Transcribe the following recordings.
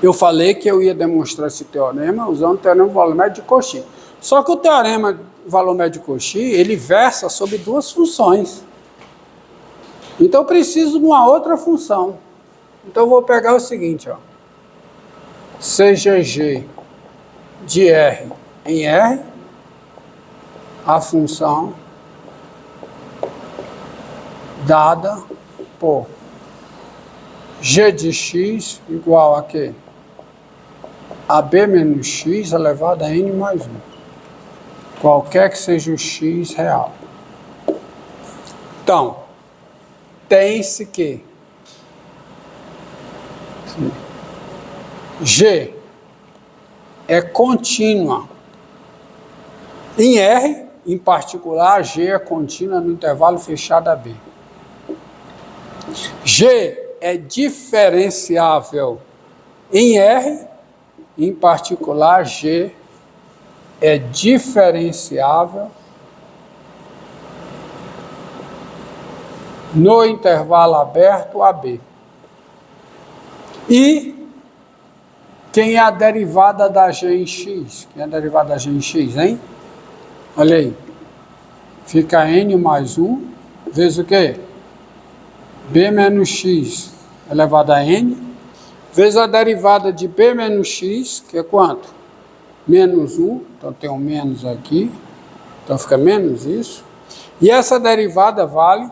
Eu falei que eu ia demonstrar esse teorema usando o teorema do valor médio de Cauchy. Só que o teorema do valor médio de Cauchy, ele versa sobre duas funções. Então eu preciso de uma outra função. Então eu vou pegar o seguinte, ó. CGG de R em R, a função dada por G de x igual a quê? A B menos x elevado a n mais 1. Qualquer que seja o x real. Então, tem-se que G é contínua em R, em particular, G é contínua no intervalo fechado AB. G é diferenciável em R, em particular, G é diferenciável no intervalo aberto AB. E quem é a derivada da G em X? Quem é a derivada da G em X, hein? Olha aí. Fica N mais 1, vezes o quê? B menos X elevado a N, vezes a derivada de B menos X, que é quanto? Menos 1, então tem um menos aqui, então fica menos isso. E essa derivada vale,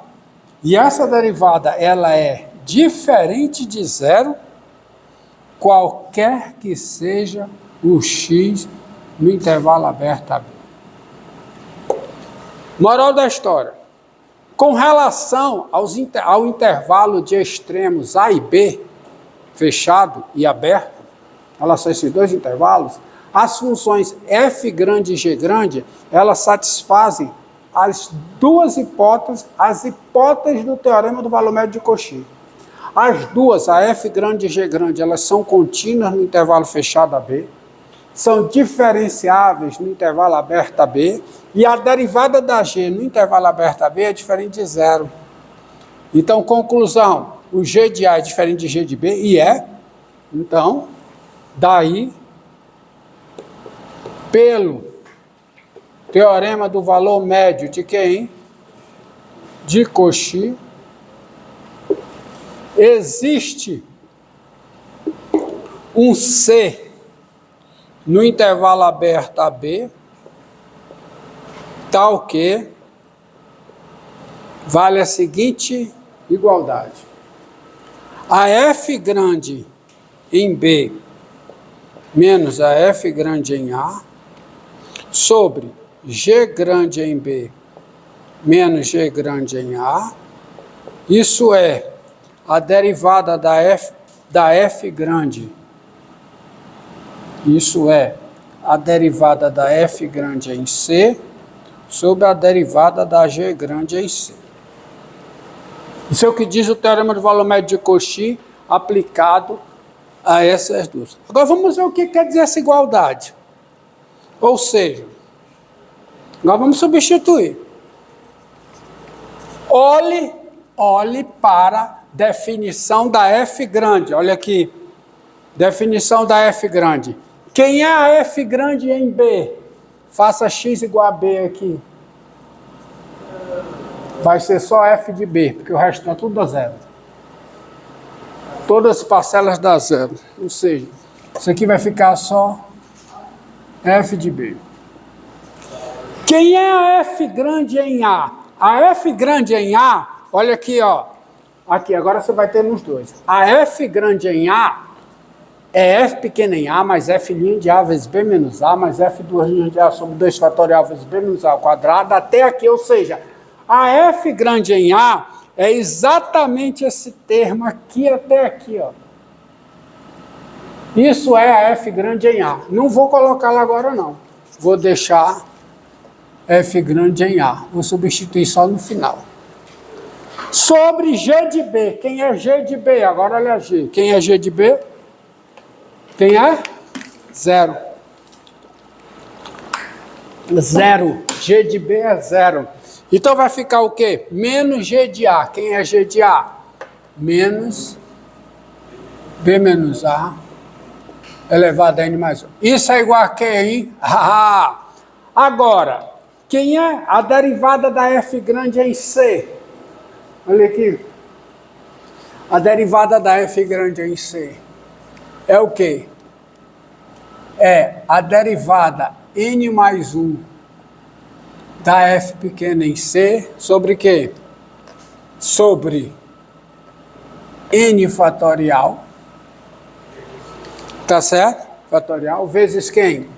e essa derivada ela é diferente de zero, qualquer que seja o x no intervalo aberto AB. Moral da história. Com relação ao intervalo de extremos A e B, fechado e aberto, em relação a esses dois intervalos, as funções f grande e g grande, elas satisfazem as duas hipóteses, as hipóteses do teorema do valor médio de Cauchy. As duas, a f grande e g grande, elas são contínuas no intervalo fechado AB, são diferenciáveis no intervalo aberto AB, e a derivada da g no intervalo aberto AB é diferente de zero. Então, conclusão, o g de A é diferente de g de B, e é. Então, daí, pelo teorema do valor médio de quem? De Cauchy, existe um C no intervalo aberto AB, tal que vale a seguinte igualdade. A F grande em B menos a F grande em A sobre G grande em B menos G grande em A, isso é a derivada da F grande, isso é a derivada da F grande em C sobre a derivada da G grande em C. Isso é o que diz o teorema do valor médio de Cauchy aplicado a essas duas. Agora vamos ver o que quer dizer essa igualdade. Ou seja, agora vamos substituir. Olhe para a definição da F grande. Olha aqui. Definição da F grande. Quem é a F grande em B? Faça x igual a B aqui. Vai ser só F de B, porque o resto é tudo dá zero. Todas as parcelas dá zero. Ou seja, isso aqui vai ficar só F de B. Quem é a F grande em A? A F grande em A, olha aqui, ó. Aqui, agora você vai ter nos dois. A F grande em A é F pequena em A mais F' de A vezes B menos A mais F duas linhas de A sobre 2 fatorial vezes B menos A ao quadrado até aqui, ou seja, a F grande em A é exatamente esse termo aqui até aqui, ó. Isso é a F grande em A. Não vou colocar lá agora, não. Vou deixar F grande em A. Vou substituir só no final. Sobre G de B. Quem é G de B? Agora olha G. Quem é G de B? Quem é? Zero. Zero. G de B é zero. Então vai ficar o quê? Menos G de A. Quem é G de A? Menos B menos A elevado a n mais 1. Isso é igual a quê, hein? Agora, quem é a derivada da f grande em C? Olha aqui. A derivada da f grande em C é o quê? É a derivada n mais 1 da f pequena em C sobre quê? Sobre n fatorial, tá certo? Fatorial, vezes quem?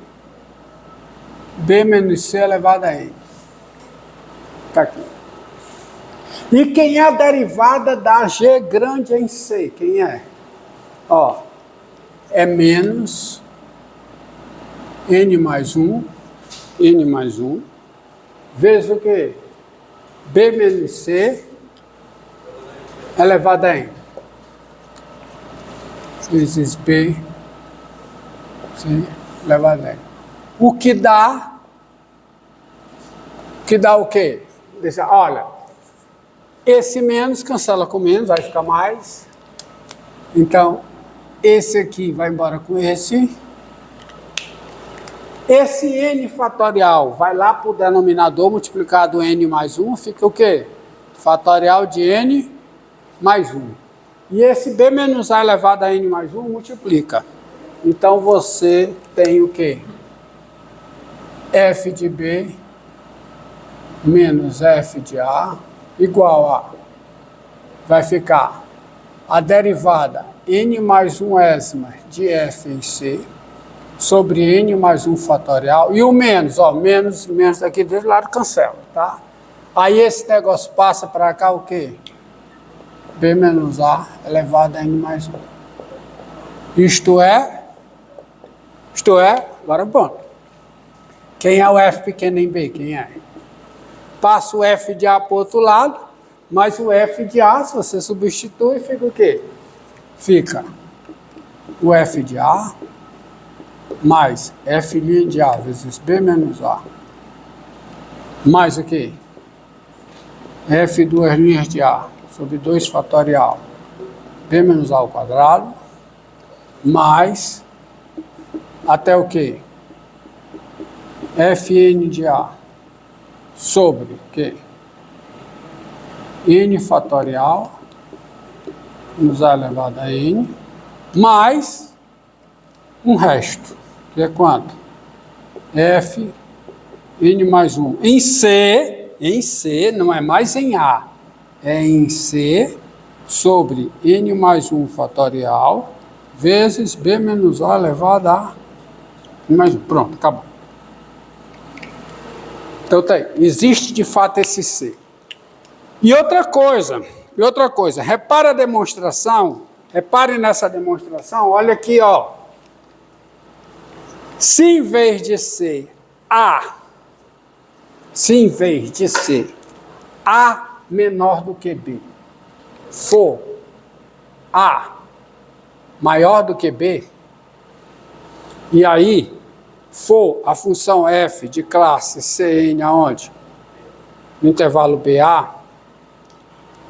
B menos C elevado a n. Tá aqui. E quem é a derivada da G grande em C? Quem é? Ó, é menos n mais 1, vezes o quê? B menos C elevado a n. Vezes B, C elevado a n. O que dá o quê? Olha, esse menos cancela com menos, vai ficar mais. Então, esse aqui vai embora com esse. Esse n fatorial vai lá para o denominador multiplicado n mais 1, fica o quê? Fatorial de n mais 1. E esse b menos a elevado a n mais 1 multiplica. Então, você tem o quê? F de B menos F de A igual a, vai ficar a derivada n mais 1 ésima de F em C sobre n mais 1 fatorial, e o menos, ó, menos daqui desse lado cancela, tá? Aí esse negócio passa para cá o quê? B menos A elevado a n mais 1. Isto é, agora pronto. Quem é o F pequeno em B? Quem é? Passa o F de A para o outro lado, mas o F de A, se você substitui, fica o quê? Fica o F de A mais F' de A vezes B menos A. Mais o quê? F duas linhas de A sobre 2 fatorial B menos A ao quadrado, mais até o quê? Fn de A sobre o quê? N fatorial menos A elevado a N, mais um resto, que é quanto? F N mais 1 em C, não é mais em A, é em C, sobre N mais 1 fatorial, vezes B menos A elevado a N mais 1. Pronto, acabou. Então tá aí, existe de fato esse C. E outra coisa, repare a demonstração, repare nessa demonstração, olha aqui, ó. Se em vez de ser A menor do que B, for A maior do que B, e aí for a função f de classe Cn aonde? No intervalo BA,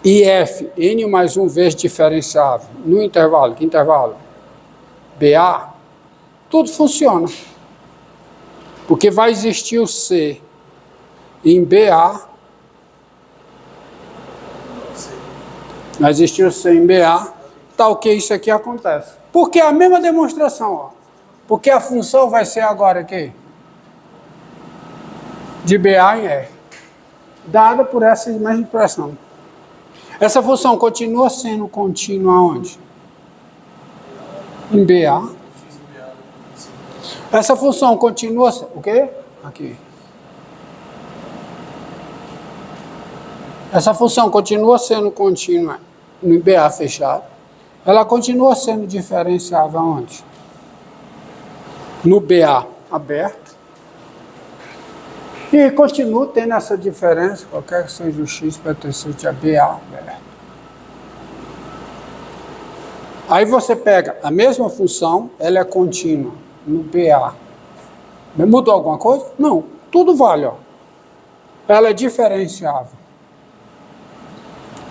e f, n mais 1 vezes diferenciável, no intervalo, que intervalo? BA, tudo funciona. Porque vai existir o C em BA, vai existir o C em BA, tal que isso aqui acontece. Porque é a mesma demonstração, ó. Porque a função vai ser agora aqui de BA em R, dada por essa mesma expressão. Essa função continua sendo contínua aonde? Em BA. Essa função continua sendo... O quê? Aqui. Essa função continua sendo contínua no BA fechado. Ela continua sendo diferenciável aonde? No BA aberto, e continua tendo essa diferença, qualquer que seja o x pertencente a BA aberto. Aí você pega a mesma função, ela é contínua no BA. Mudou alguma coisa? Não, tudo vale, ó. Ela é diferenciável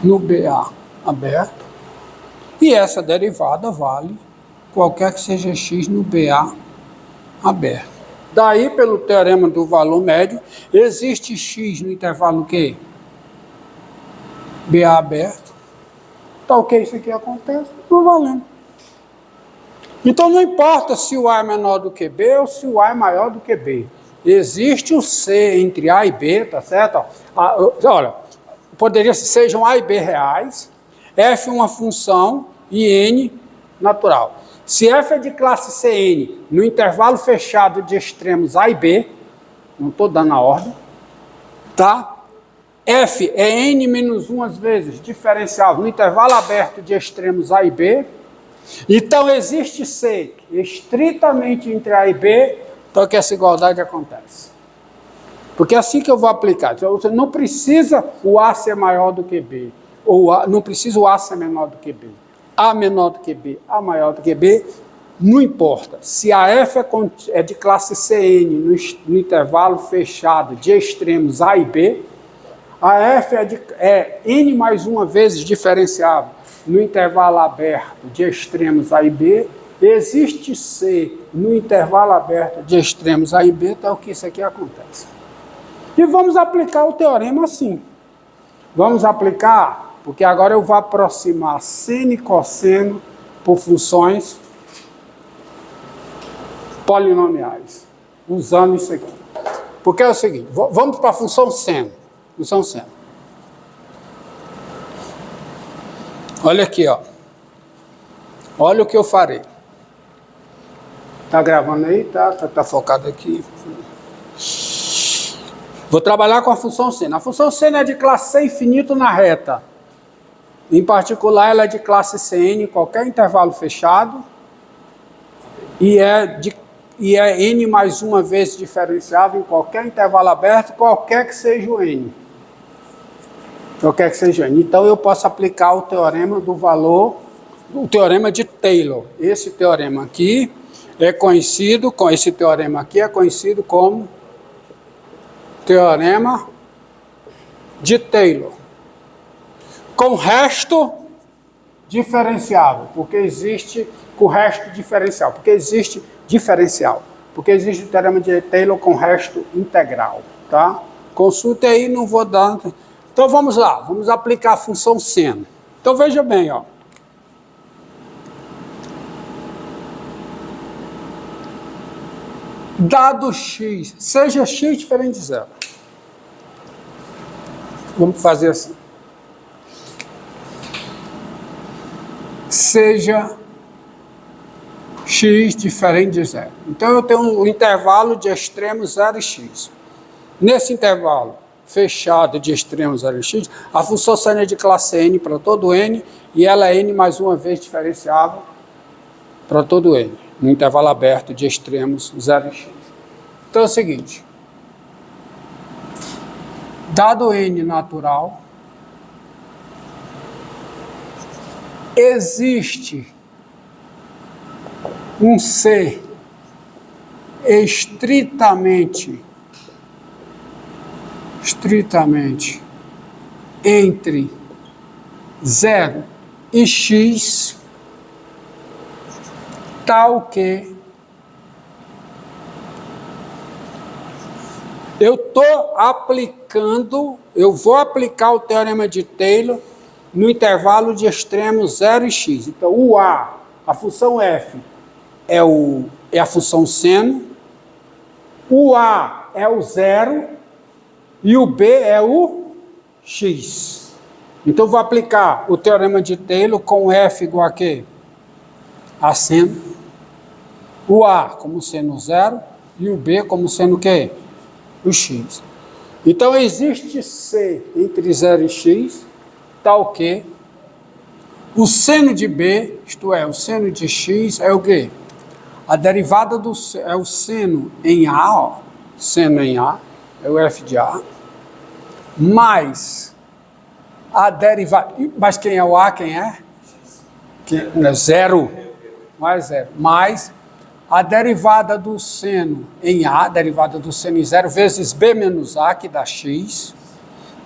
no BA aberto, e essa derivada vale qualquer que seja x no BA aberto. Daí, pelo teorema do valor médio, existe x no intervalo quê? BA aberto. Tá ok, isso aqui acontece, não valendo. Então não importa se o A é menor do que B ou se o A é maior do que B. Existe o C entre A e B, tá certo? Olha, poderia ser, sejam A e B reais, F uma função e N natural. Se F é de classe Cn no intervalo fechado de extremos A e B, não estou dando a ordem, tá? F é N menos 1 vezes diferenciável no intervalo aberto de extremos A e B. Então existe C estritamente entre A e B, então que essa igualdade acontece. Porque é assim que eu vou aplicar. Você não precisa o A ser maior do que B, ou não precisa o A ser menor do que B. A menor do que B, A maior do que B, não importa. Se a F é de classe Cn no intervalo fechado de extremos A e B, a F é N mais 1 vezes diferenciável no intervalo aberto de extremos A e B, existe C no intervalo aberto de extremos A e B, então que isso aqui acontece. E vamos aplicar o teorema assim. Vamos aplicar, porque agora eu vou aproximar seno e cosseno por funções polinomiais, usando isso aqui. Porque é o seguinte, vamos para a função seno. Função seno. Olha aqui, ó. Olha o que eu farei. Tá gravando aí? Tá focado aqui. Vou trabalhar com a função seno. A função seno é de classe C infinito na reta. Em particular, ela é de classe Cn em qualquer intervalo fechado. E é N mais 1 vezes diferenciável em qualquer intervalo aberto, qualquer que seja o N. Qualquer que seja o N. Então, eu posso aplicar o teorema do valor, o teorema de Taylor. Esse teorema aqui é conhecido, como teorema de Taylor. Com resto diferenciável, porque existe o resto diferencial, porque existe diferencial, porque existe o teorema de Taylor com resto integral, tá? Consulte aí, não vou dar. Então vamos lá, vamos aplicar a função seno. Então veja bem, ó. Dado x, seja x diferente de zero. Vamos fazer assim. Seja x diferente de zero. Então eu tenho um intervalo de extremos 0 e x. Nesse intervalo fechado de extremos 0 e x, a função seno é de classe n para todo n, e ela é n mais 1 vez diferenciável para todo n, no intervalo aberto de extremos 0 e x. Então é o seguinte, dado n natural, existe um C estritamente entre 0 e x, tal que eu vou aplicar o teorema de Taylor no intervalo de extremos 0 e x. Então, o A, a função f, é a função seno, o A é o 0 e o B é o x. Então, vou aplicar o teorema de Taylor com f igual a quê? A seno. O A como seno 0 e o B como seno o quê? O x. Então, existe C entre 0 e x, tal que o seno de B, isto é, o seno de x é o quê? A derivada é o seno em A, ó, seno em A, é o f de A, mais a derivada, mas quem é o A, quem é? Zero, mais zero, mais a derivada do seno em A, derivada do seno em zero, vezes B menos A, que dá x,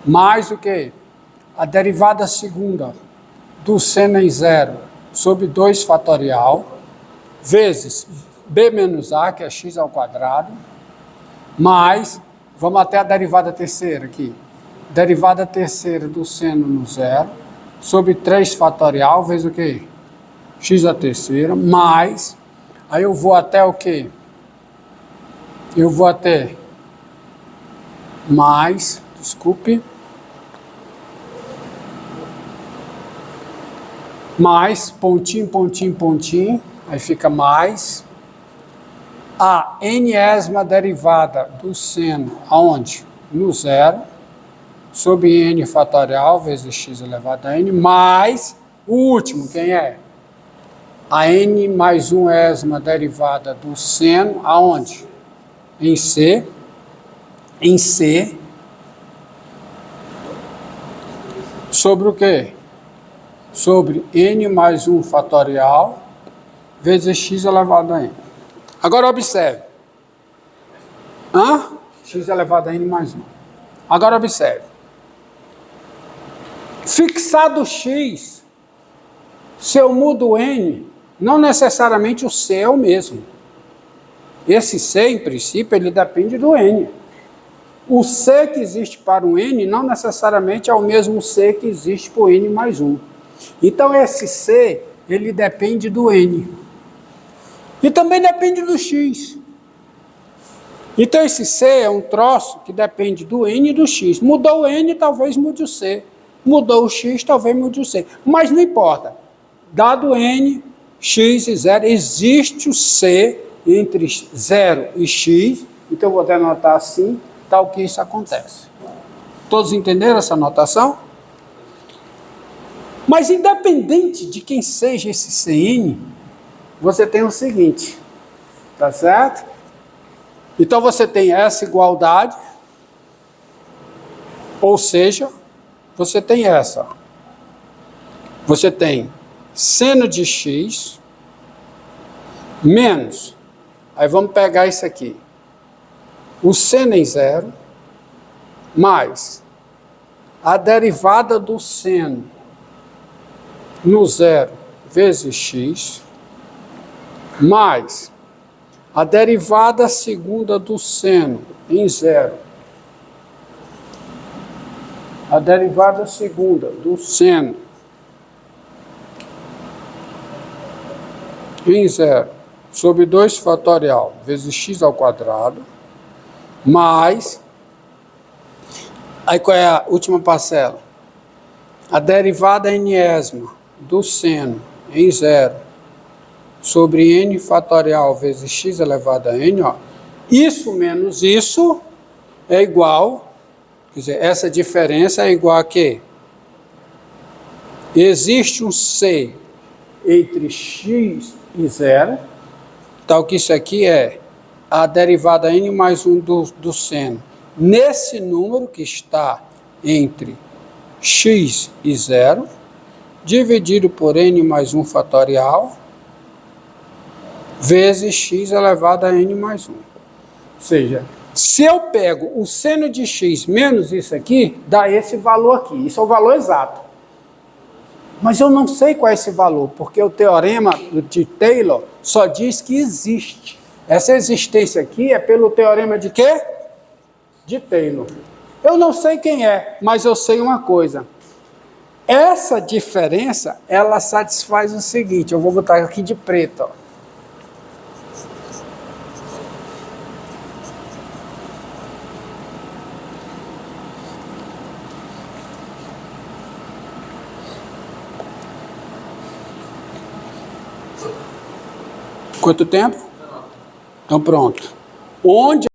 mais o quê? A derivada segunda do seno em zero sobre 2 fatorial, vezes b menos a, que é x ao quadrado, mais, vamos até a derivada terceira aqui, derivada terceira do seno no zero, sobre 3 fatorial, vezes o quê? X à terceira, mais, aí eu vou até o quê? Eu vou até mais, desculpe, mais, pontinho, pontinho, pontinho, aí fica mais, a n-ésima derivada do seno, aonde? No zero, sobre n fatorial, vezes x elevado a n, mais, o último, quem é? A n mais 1ésima derivada do seno, aonde? Em C, sobre o quê? Sobre n mais 1 fatorial, vezes x elevado a n. Agora observe. X elevado a n mais 1. Agora observe. Fixado x, se eu mudo n, não necessariamente o c é o mesmo. Esse c, em princípio, ele depende do n. O c que existe para o n não necessariamente é o mesmo c que existe para o n mais 1. Então, esse c, ele depende do n. E também depende do x. Então, esse c é um troço que depende do n e do x. Mudou o n, talvez mude o c. Mudou o x, talvez mude o c. Mas não importa. Dado n, x e 0, existe o c entre 0 e x. Então, eu vou até anotar assim, tal que isso acontece. Todos entenderam essa notação? Mas independente de quem seja esse Cn, você tem o seguinte, tá certo? Então você tem essa igualdade, ou seja, você tem essa. Você tem seno de x menos, aí vamos pegar isso aqui, o seno em zero, mais a derivada do seno no zero vezes x, mais a derivada segunda do seno em zero, a derivada segunda do seno em zero sobre 2 fatorial vezes x ao quadrado, mais, aí qual é a última parcela? A derivada n-ésima do seno em zero sobre n fatorial vezes x elevado a n, ó. Isso menos isso é igual, quer dizer, essa diferença é igual a quê? Existe um c entre x e zero, tal que isso aqui é a derivada n mais 1 do seno. Nesse número que está entre x e zero, dividido por n mais 1 fatorial, vezes x elevado a n mais 1. Ou seja, se eu pego o seno de x menos isso aqui, dá esse valor aqui. Isso é o valor exato. Mas eu não sei qual é esse valor, porque o teorema de Taylor só diz que existe. Essa existência aqui é pelo teorema de quê? De Taylor. Eu não sei quem é, mas eu sei uma coisa. Essa diferença, ela satisfaz o seguinte, eu vou botar aqui de preto, ó. Quanto tempo? Então pronto. Onde